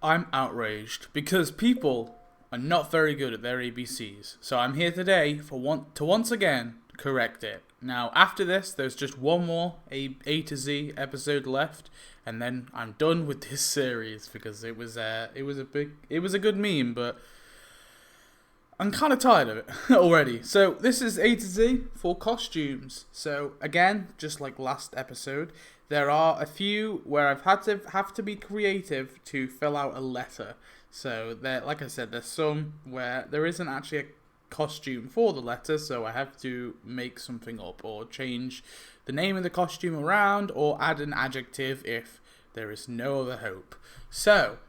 I'm outraged because people are not very good at their ABCs. So I'm here today to once again correct it. Now, after this, there's just one more A to Z episode left, and then I'm done with this series because it was a good meme, but I'm kind of tired of it already. So this is A to Z for costumes. So again, just like last episode, there are a few where I've have to be creative to fill out a letter. So there, like I said, there's some where there isn't actually a costume for the letter, so I have to make something up or change the name of the costume around or add an adjective if there is no other hope. So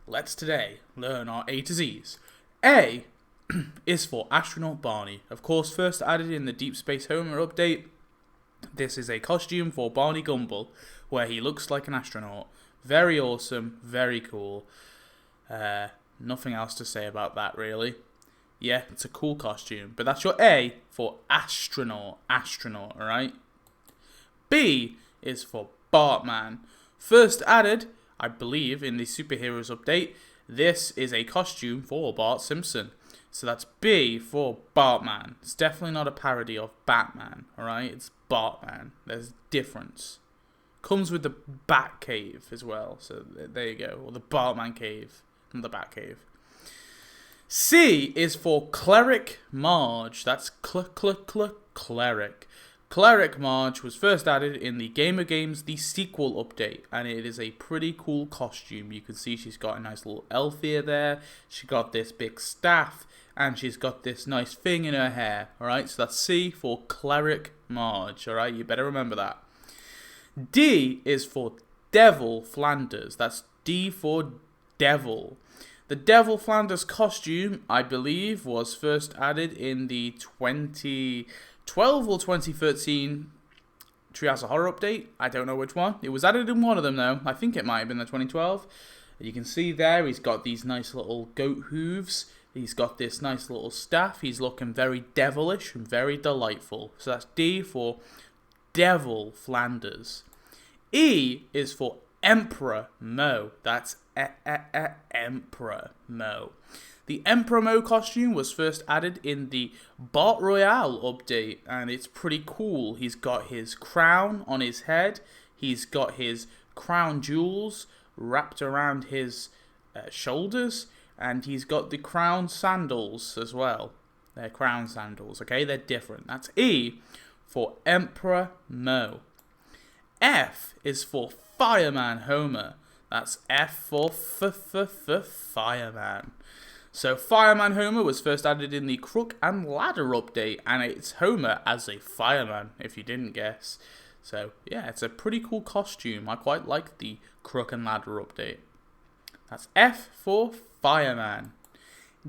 let's today learn our A to Z's. A is for Astronaut Barney. Of course, first added in the Deep Space Homer update. This is a costume for Barney Gumble, where he looks like an astronaut. Very awesome, very cool. Nothing else to say about that, really. Yeah, it's a cool costume. But that's your A for astronaut, alright? B is for Bartman. First added, I believe, in the Superheroes update. This is a costume for Bart Simpson. So that's B for Bartman. It's definitely not a parody of Batman, alright? It's Bartman. There's difference. Comes with the Bat Cave as well. So there you go. Or the Bartman Cave, not the Bat Cave. C is for Cleric Marge. That's Cleric. Cleric Marge was first added in the Game of Games, the sequel update, and it is a pretty cool costume. You can see she's got a nice little elf ear there. She got this big staff, and she's got this nice thing in her hair. Alright, so that's C for Cleric Marge. Alright, you better remember that. D is for Devil Flanders. That's D for Devil. The Devil Flanders costume, I believe, was first added in the 2012 or 2013 Treehouse of Horror update. I don't know which one. It was added in one of them, though. I think it might have been the 2012. You can see there, he's got these nice little goat hooves. He's got this nice little staff. He's looking very devilish and very delightful. So that's D for Devil Flanders. E is for Emperor Mo. That's Emperor Mo. The Emperor Mo costume was first added in the Bart Royale update, and it's pretty cool. He's got his crown on his head. He's got his crown jewels wrapped around his shoulders, and he's got the crown sandals as well. They're crown sandals, okay? They're different. That's E for Emperor Mo. F is for Fireman Homer. That's F for Fireman. So Fireman Homer was first added in the Crook and Ladder update, and it's Homer as a fireman, if you didn't guess. So yeah, it's a pretty cool costume. I quite like the Crook and Ladder update. That's F for Fireman.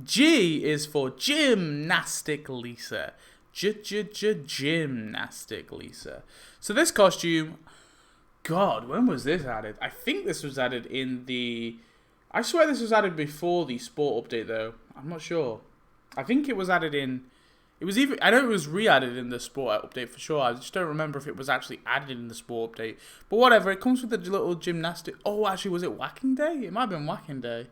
G is for Gymnastic Lisa. Gymnastic Lisa. So this costume, God, when was this added? I think this was added in the... I swear this was added before the Sport update, though. I'm not sure. I think it was added in... It was even... I know it was re-added in the Sport update for sure. I just don't remember if it was actually added in the Sport update. But whatever, it comes with the little gymnastic... Oh, actually, was it Whacking Day? It might have been Whacking Day.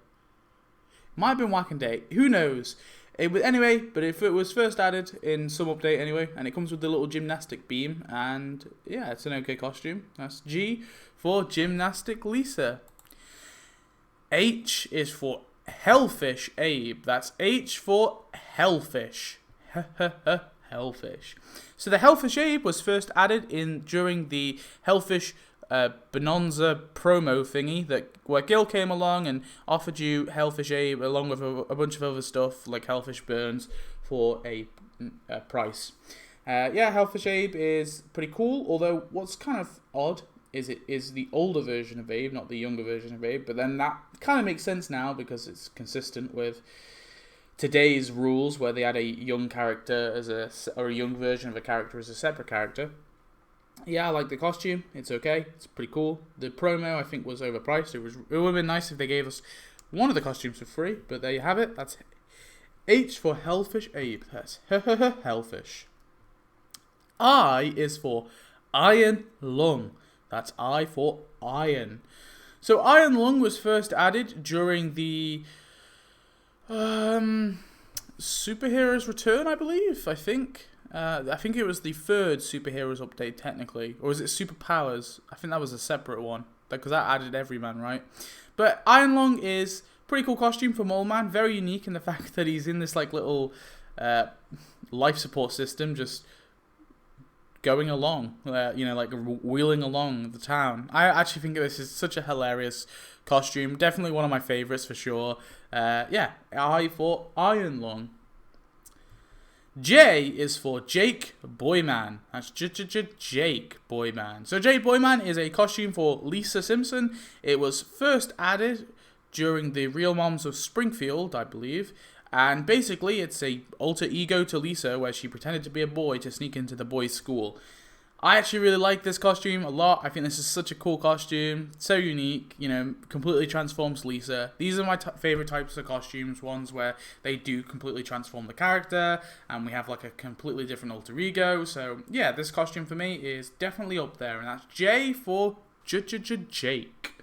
Who knows? Anyway, but if it was first added in some update anyway, and it comes with the little gymnastic beam, and yeah, it's an okay costume. That's G for Gymnastic Lisa. H is for Hellfish Abe. That's H for Hellfish. Hellfish. So the Hellfish Abe was first added in during the Hellfish Bonanza promo thingy where Gil came along and offered you Hellfish Abe along with a bunch of other stuff like Hellfish Burns for a price. Yeah, Hellfish Abe is pretty cool, although what's kind of odd is it is the older version of Abe, not the younger version of Abe, but then that kind of makes sense now because it's consistent with today's rules where they add a young character or a young version of a character as a separate character. Yeah, I like the costume. It's okay. It's pretty cool. The promo, I think, was overpriced. It would have been nice if they gave us one of the costumes for free, but there you have it. That's H for Hellfish Abe. That's Hellfish. I is for Iron Lung. That's I for Iron. So Iron Lung was first added during the Superheroes Return, I believe. I think it was the third Superheroes update technically, or was it Superpowers? I think that was a separate one because that added Everyman, right? But Iron Lung is pretty cool costume for Mole Man, very unique in the fact that he's in this like little life support system, just going along, like wheeling along the town. I actually think this is such a hilarious costume. Definitely one of my favorites for sure. I for Iron Lung. J is for Jake Boyman. That's Jake Boyman. So Jake Boyman is a costume for Lisa Simpson. It was first added during the Real Moms of Springfield, I believe. And basically, it's a alter ego to Lisa, where she pretended to be a boy to sneak into the boys' school. I actually really like this costume a lot. I think this is such a cool costume, so unique. Completely transforms Lisa. These are my favorite types of costumes, ones where they do completely transform the character, and we have like a completely different alter ego. So yeah, this costume for me is definitely up there, and that's J for Jake.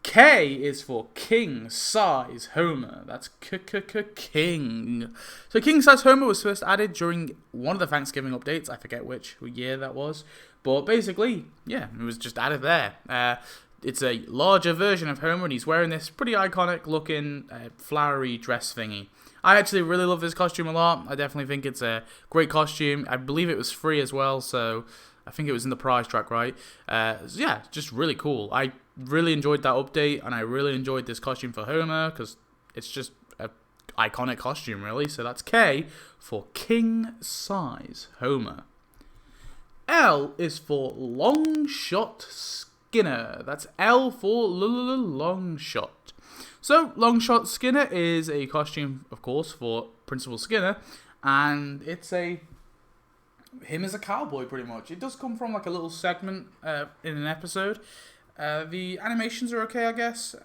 K is for King Size Homer. That's King. So King Size Homer was first added during one of the Thanksgiving updates. I forget which year that was. But basically, yeah, it was just added there. It's a larger version of Homer, and he's wearing this pretty iconic looking flowery dress thingy. I actually really love this costume a lot. I definitely think it's a great costume. I believe it was free as well, so I think it was in the prize track, right? Yeah, just really cool. I really enjoyed that update, and I really enjoyed this costume for Homer, because it's just an iconic costume, really. So that's K for King Size Homer. L is for Longshot Skinner. That's L for Longshot. So Longshot Skinner is a costume, of course, for Principal Skinner, and it's him as a cowboy, pretty much. It does come from like a little segment in an episode. The animations are okay, I guess.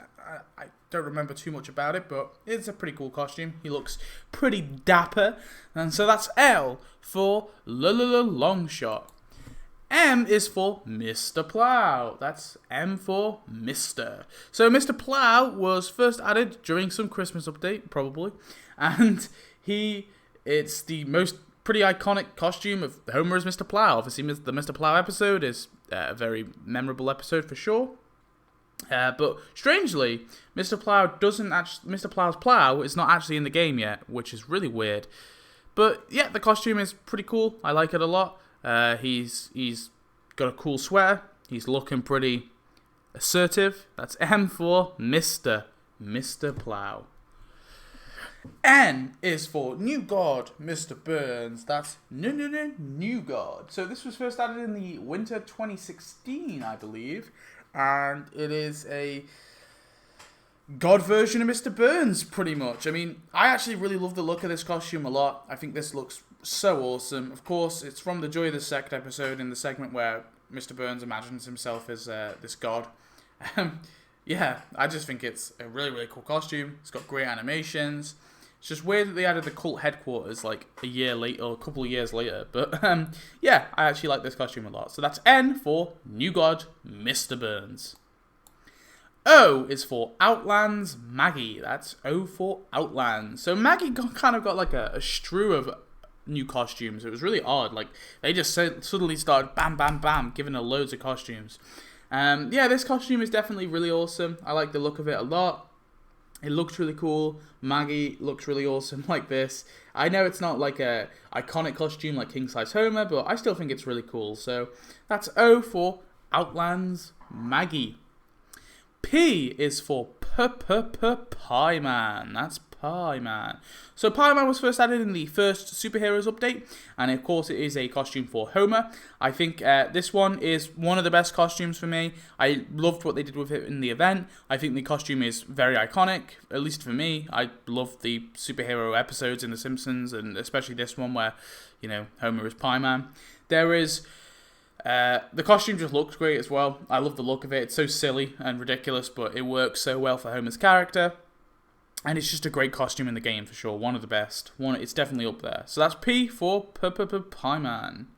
I don't remember too much about it, but it's a pretty cool costume. He looks pretty dapper. And so that's L for Longshot. M is for Mr. Plow. That's M for Mr. So Mr. Plow was first added during some Christmas update, probably. And it's the most pretty iconic costume of Homer as Mr. Plow. Obviously, the Mr. Plow episode is a very memorable episode for sure. But strangely, Mr. Plow's plow is not actually in the game yet, which is really weird. But yeah, the costume is pretty cool. I like it a lot. He's got a cool sweater. He's looking pretty assertive. That's M for Mr. Plow. N is for New God, Mr. Burns. That's New God. So this was first added in the winter 2016, I believe. And it is a God version of Mr. Burns, pretty much. I mean, I actually really love the look of this costume a lot. I think this looks so awesome. Of course, it's from the Joy of the Sect episode, in the segment where Mr. Burns imagines himself as this god. Yeah, I just think it's a really, really cool costume. It's got great animations. It's just weird that they added the cult headquarters like a year later, or a couple of years later. But yeah, I actually like this costume a lot. So that's N for New God, Mr. Burns. O is for Outlands Maggie. That's O for Outlands. So Maggie kind of got like a strew of new costumes. It was really odd. Like, they just suddenly started bam, bam, bam, giving her loads of costumes. Yeah, this costume is definitely really awesome. I like the look of it a lot. It looks really cool. Maggie looks really awesome like this. I know it's not like a iconic costume like King Size Homer, but I still think it's really cool. So that's O for Outlands Maggie. P is for Pie Man. That's Pie Man. So Pie Man was first added in the first Superheroes update, and of course it is a costume for Homer. I think this one is one of the best costumes for me. I loved what they did with it in the event. I think the costume is very iconic, at least for me. I love the superhero episodes in The Simpsons, and especially this one where, Homer is Pie Man. The costume just looks great as well. I love the look of it. It's so silly and ridiculous, but it works so well for Homer's character. And it's just a great costume in the game for sure. One of the best. It's definitely up there. So that's P for Pie Man.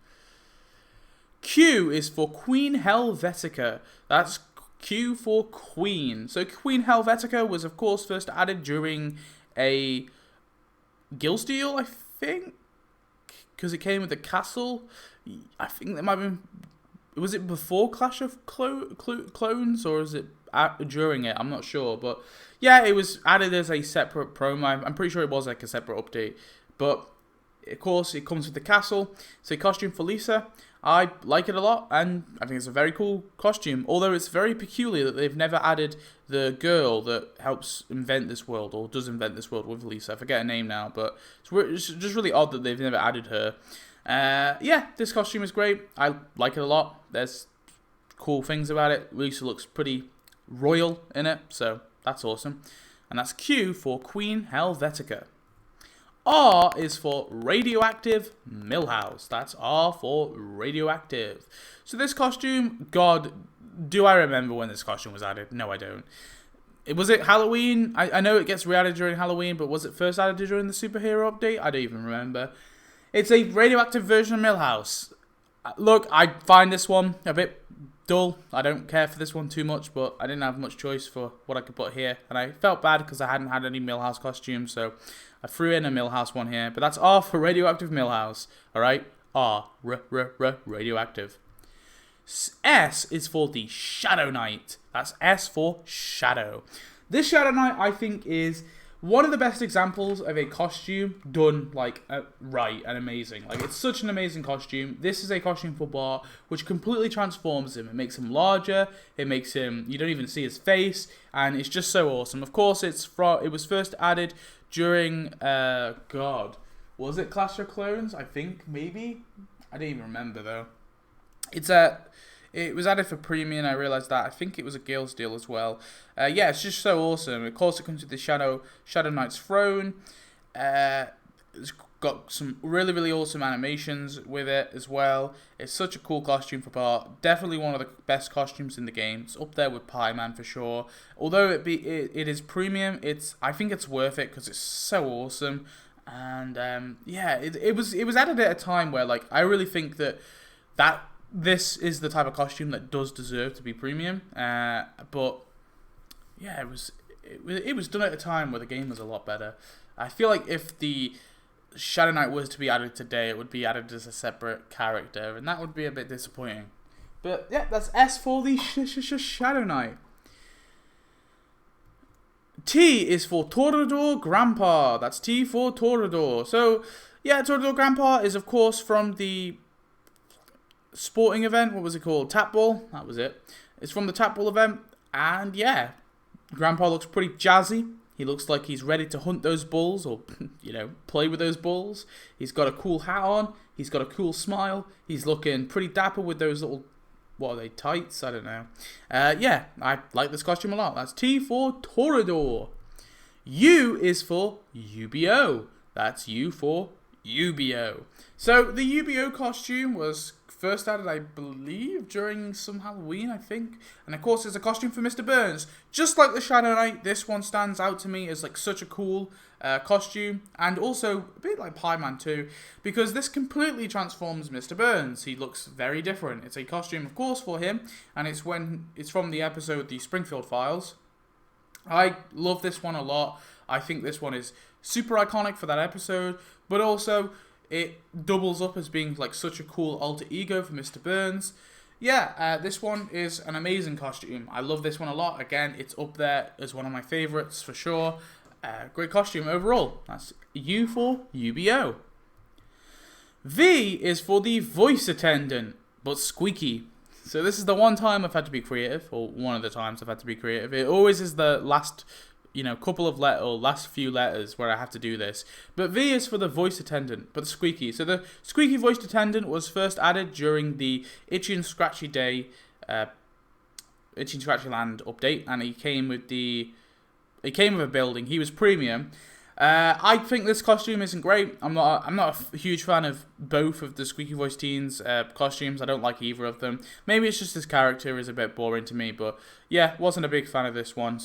Q is for Queen Helvetica. That's Q for Queen. So Queen Helvetica was, of course, first added during a Guild Deal, I think, because it came with the castle. I think that might have been... Was it before Clash of Clones, or is it during it? I'm not sure, but yeah, it was added as a separate promo. I'm pretty sure it was like a separate update, but of course it comes with the castle. It's a costume for Lisa. I like it a lot, and I think it's a very cool costume, although it's very peculiar that they've never added the girl that helps invent this world, or does invent this world with Lisa. I forget her name now, but it's just really odd that they've never added her. Yeah, this costume is great. I like it a lot. There's cool things about it. Lisa looks pretty royal in it, so that's awesome. And that's Q for Queen Helvetica. R is for Radioactive Milhouse. That's R for Radioactive. So this costume, God, do I remember when this costume was added? No, I don't. Was it Halloween? I know it gets re-added during Halloween, but was it first added during the superhero update? I don't even remember. It's a radioactive version of Milhouse. Look, I find this one a bit dull. I don't care for this one too much, but I didn't have much choice for what I could put here. And I felt bad because I hadn't had any Milhouse costumes, so I threw in a Milhouse one here. But that's R for Radioactive Milhouse. Alright? R. Radioactive. S is for the Shadow Knight. That's S for Shadow. This Shadow Knight, I think, is one of the best examples of a costume done like right and amazing. Like, it's such an amazing costume. This is a costume for Bart, which completely transforms him. It makes him larger. It makes him, you don't even see his face, and it's just so awesome. Of course, it was first added during God, was it Clash of Clones? I think maybe. I don't even remember though. It was added for premium, I realised that. I think it was a Guild deal as well. Yeah, it's just so awesome. Of course, it comes with the Shadow Knight's throne. It's got some really, really awesome animations with it as well. It's such a cool costume for Bart. Definitely one of the best costumes in the game. It's up there with Pie Man for sure. Although it is premium, I think it's worth it because it's so awesome. And yeah, it was added at a time where, like, I really think that this is the type of costume that does deserve to be premium. But yeah, it was done at a time where the game was a lot better. I feel like if the Shadow Knight was to be added today, it would be added as a separate character, and that would be a bit disappointing. But yeah, that's S for the Shadow Knight. T is for Toreador Grampa. That's T for Toreador. So yeah, Toreador Grampa is, of course, from the sporting event. What was it called? Tap Ball? That was it. It's from the Tap Ball event. And yeah, Grandpa looks pretty jazzy. He looks like he's ready to hunt those bulls, or, play with those bulls. He's got a cool hat on. He's got a cool smile. He's looking pretty dapper with those little, what are they, tights? I don't know. Yeah, I like this costume a lot. That's T for Toreador. U is for UBO. That's U for UBO. So the UBO costume was first added, I believe, during some Halloween, I think. And of course, it's a costume for Mr. Burns. Just like the Shadow Knight, this one stands out to me as like such a cool costume. And also a bit like Pie Man too, because this completely transforms Mr. Burns. He looks very different. It's a costume, of course, for him. And it's from the episode The Springfield Files. I love this one a lot. I think this one is super iconic for that episode. But also, it doubles up as being like such a cool alter ego for Mr. Burns. Yeah, this one is an amazing costume. I love this one a lot. Again, it's up there as one of my favourites for sure. Great costume overall. That's U for UBO. V is for the voice attendant, but Squeaky. So this is the one time I've had to be creative, or one of the times I've had to be creative. It always is the last couple of last few letters where I have to do this. But V is for the voice attendant, but Squeaky. So the Squeaky voiced attendant was first added during the Itchy and Scratchy Day, Itchy and Scratchy Land update, and he came with a building. He was premium. I think this costume isn't great. I'm not a huge fan of both of the Squeaky Voice Teens costumes. I don't like either of them. Maybe it's just his character is a bit boring to me, but yeah, wasn't a big fan of this one.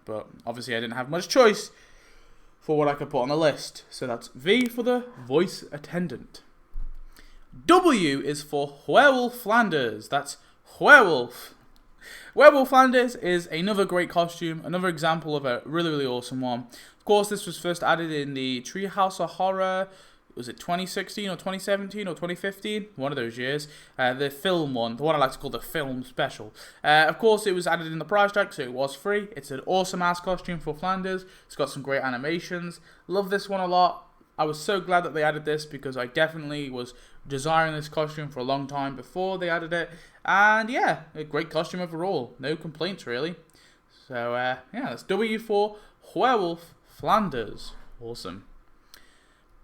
But obviously I didn't have much choice for what I could put on the list. So that's V for the voice attendant. W is for Werewolf Flanders. That's Werewolf. Werewolf Flanders is another great costume, another example of a really, really awesome one. Of course, this was first added in the Treehouse of Horror. Was it 2016 or 2017 or 2015? One of those years. The film one, the one I like to call the film special. Of course, it was added in the price tag, so it was free. It's an awesome ass costume for Flanders. It's got some great animations. Love this one a lot. I was so glad that they added this because I definitely was desiring this costume for a long time before they added it. And yeah, a great costume overall. No complaints really. So yeah, that's W for Werewolf Flanders. Awesome.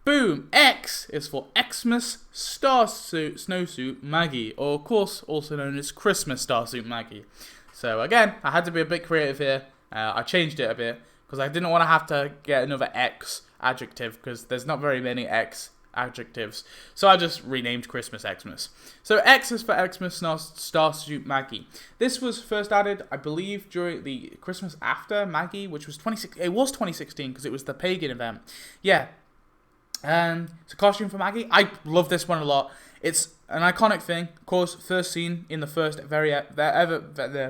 Boom! X is for Xmas Snowsuit Maggie, or of course also known as Christmas Starsuit Maggie. So again, I had to be a bit creative here. I changed it a bit because I didn't want to have to get another X adjective because there's not very many X adjectives. So I just renamed Christmas Xmas. So X is for Xmas Starsuit Maggie. This was first added, I believe, during the Christmas After Maggie, which was 2016. It was 2016 because it was the pagan event. Yeah. It's a costume for Maggie. I love this one a lot. It's an iconic thing. Of course, first seen in the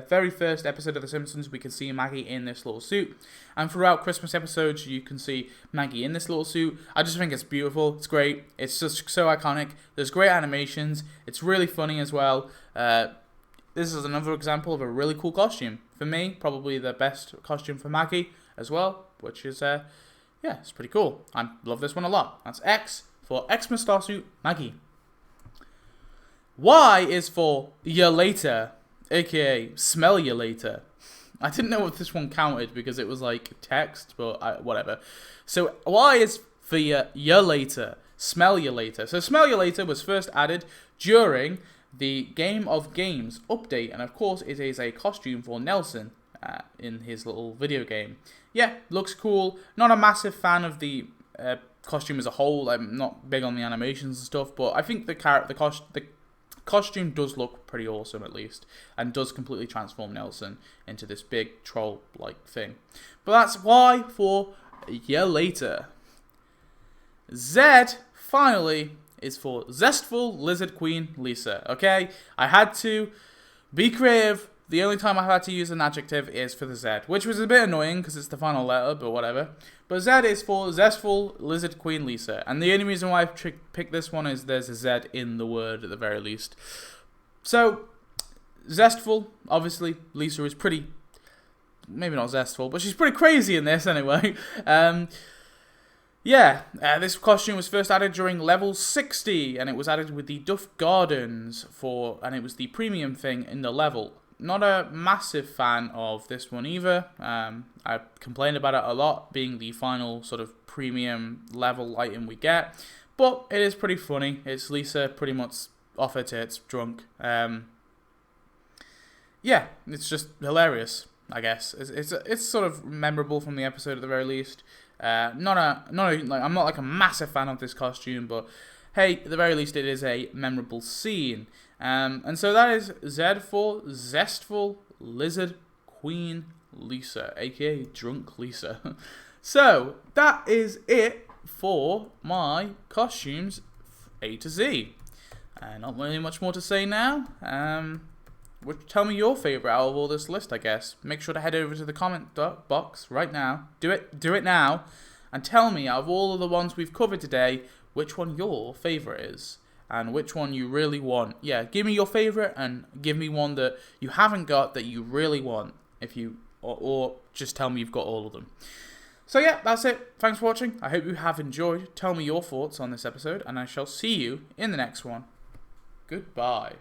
very first episode of The Simpsons, we can see Maggie in this little suit. And throughout Christmas episodes, you can see Maggie in this little suit. I just think it's beautiful. It's great. It's just so iconic. There's great animations. It's really funny as well. This is another example of a really cool costume. For me, probably the best costume for Maggie as well, which is... yeah, it's pretty cool. I love this one a lot. That's X for Xmas Starsuit Maggie. Y is for Ya Later, aka Smell Ya Later. I didn't know if this one counted because it was like text, but whatever. So Y is for Ya Later, Smell Ya Later. So Smell Ya Later was first added during the Game of Games update, and of course it is a costume for Nelson in his little video game. Yeah, looks cool. Not a massive fan of the costume as a whole. I'm not big on the animations and stuff, but I think the costume does look pretty awesome at least, and does completely transform Nelson into this big troll-like thing. But that's Y for Ya Later. Z, finally, is for Zestful Lizard Queen Lisa. Okay, I had to be creative. The only time I've had to use an adjective is for the Z, which was a bit annoying because it's the final letter, but whatever. But Z is for Zestful Lizard Queen Lisa. And the only reason why I've picked this one is there's a Z in the word at the very least. So, Zestful, obviously, Lisa is pretty, maybe not zestful, but she's pretty crazy in this anyway. This costume was first added during level 60, and it was added with the Duff Gardens and it was the premium thing in the level. Not a massive fan of this one either. I complained about it a lot, being the final sort of premium level item we get. But it is pretty funny. It's Lisa pretty much off her tits, drunk. It's just hilarious, I guess. It's sort of memorable from the episode at the very least. I'm not like a massive fan of this costume, but hey, at the very least it is a memorable scene. And so that is Z for Zestful Lizard Queen Lisa, aka Drunk Lisa. So that is it for my costumes A to Z. Not really much more to say now. Tell me your favourite out of all this list, I guess. Make sure to head over to the comment box right now. Do it now. And tell me, out of all of the ones we've covered today, which one your favourite is. And which one you really want. Yeah, give me your favourite and give me one that you haven't got that you really want. Or just tell me you've got all of them. So yeah, that's it. Thanks for watching. I hope you have enjoyed. Tell me your thoughts on this episode, and I shall see you in the next one. Goodbye.